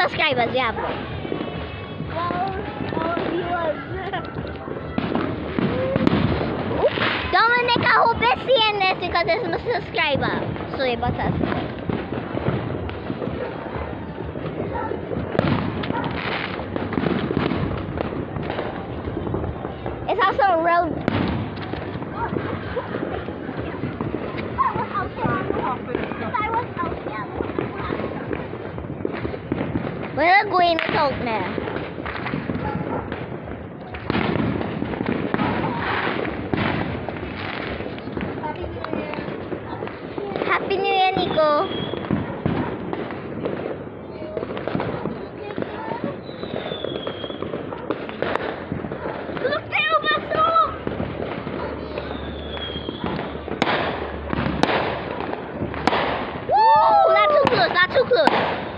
subscribers you have? Well, viewers. Dominic, I hope you're seeing this because it's my subscriber. Sorry about that. It's also a road. We're going to talk now. Happy New Year, Nico. Woo! Not too close, not too close.